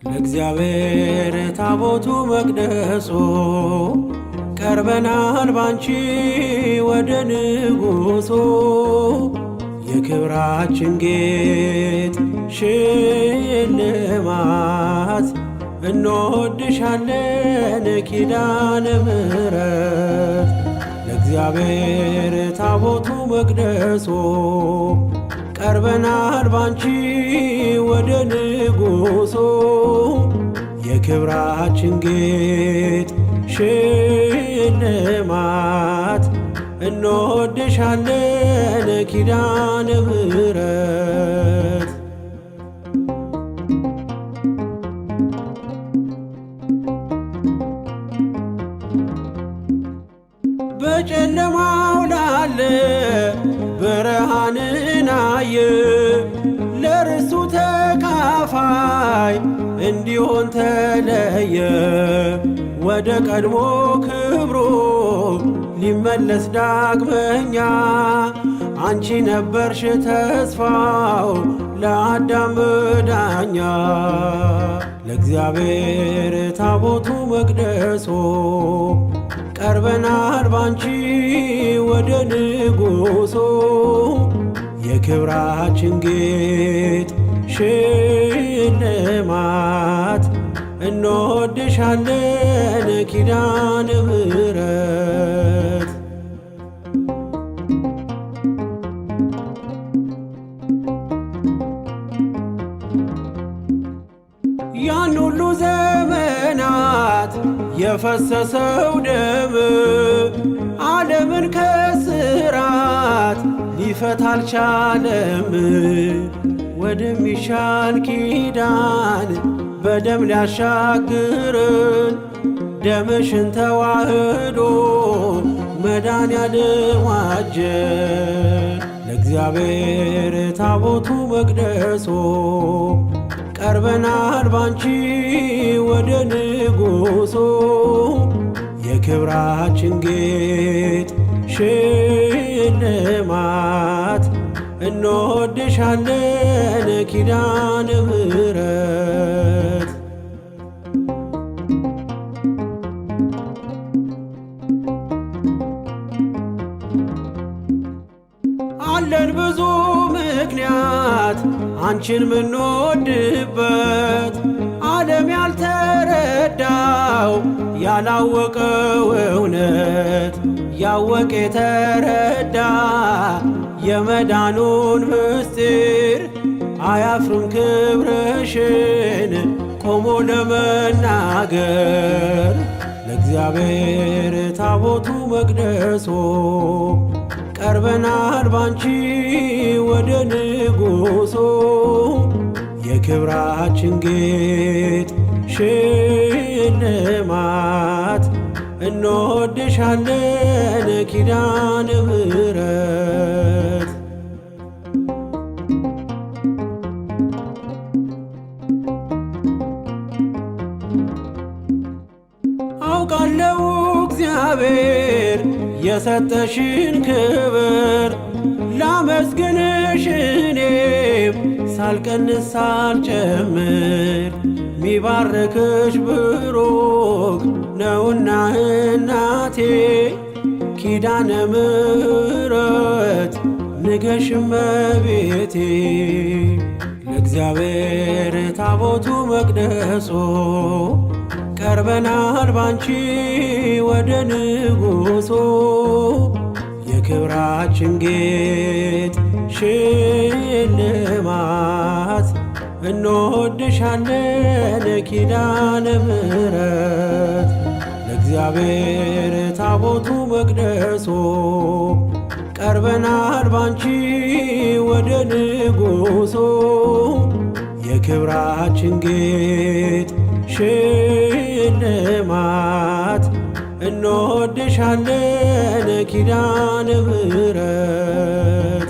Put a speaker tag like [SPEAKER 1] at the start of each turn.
[SPEAKER 1] ለእግዚአብሔር ታቦቱ መቅደሱ ቀርበናል ባንቺ ወደ ንጉሡ የክብራችን ጌጥ ሽልማት እንወድሻለን ኪዳነ ምሕረት። ለእግዚአብሔር ታቦቱ መቅደሱ ቀርበናል ባንቺ ወደ ንጉሡ የክብራችን ጌጥ ሽልማት እንወድሻለን ኪዳነ ምሕረት። በጨለማው ላለ ብርሃንን አየ ለርስቱ ተካፋይ እንዲሆን ተለየ። ወደ ቀድሞ ክብሩ ሊመለስ ዳግመኛ አንቺ ነበርሽ ተስፋው ለአዳም መዳኛ። ለእግዚአብሔር ታቦቱ መቅደሱ ቀርበናል ባንቺ ወደ ንጉሡ የክብራችን ጌጥ ሽልማት እንወድሻለን ኪዳነ ምሕረት። ያን ሁሉ ዘመናት የፈሰሰው ደም ዓለምን ከስራት ሊፈታ አልቻለም። ወደሚሻል ኪዳን በደም ሊያሻግርን ደምሽን ተዋህዶ መዳን ያደዋጀን። ለእግዚአብሔር ታቦቱ መቅደሱ ቀርበናል ባንቺ ወደ ንጉሡ የክብራችን ጌጥ ሽልማት እንወድሻለን ኪዳነ ምሕረት። አለን ብዙ ምክንያት አንቺን ምንወድበት ዓለም ያልተረዳው ያላወቀው እውነት ያወቀ የተረዳ የመዳኑን ምስጢር አያፍርም ክብርሽን ቆሞ ለመናገር። ለእግዚአብሔር ታቦቱ መቅደሱ ቀርበናል ባንቺ ወደ ንጉሡ የክብራችን ጌጥ ሽልማት እንወድሻለን ኪዳነ ምሕረት። አውቃለሁ እግዚአብሔር የሰጠሽን ክብር ላመስግንሽ እኔም ሳልቀንስ ሳልጨምር ሚባርክሽ ብሩክ ነውና እናቴ ኪዳነ ምሕረት ንገሽ እመቤቴ። ለእግዚአብሔር ታቦቱ መቅደሱ ቀርበናል ባንቺ ወደ ንጉሡ የክብራችን ጌጥ ሽልማት እንወድሻለን ኪዳነ ምሕረት። ለእግዚአብሔር ታቦቱ መቅደሱ ቀርበናል ባንቺ ወደ ንጉሡ የክብራችን ጌጥ ሽልማት እንወድሻለን ኪዳነ ምሕረት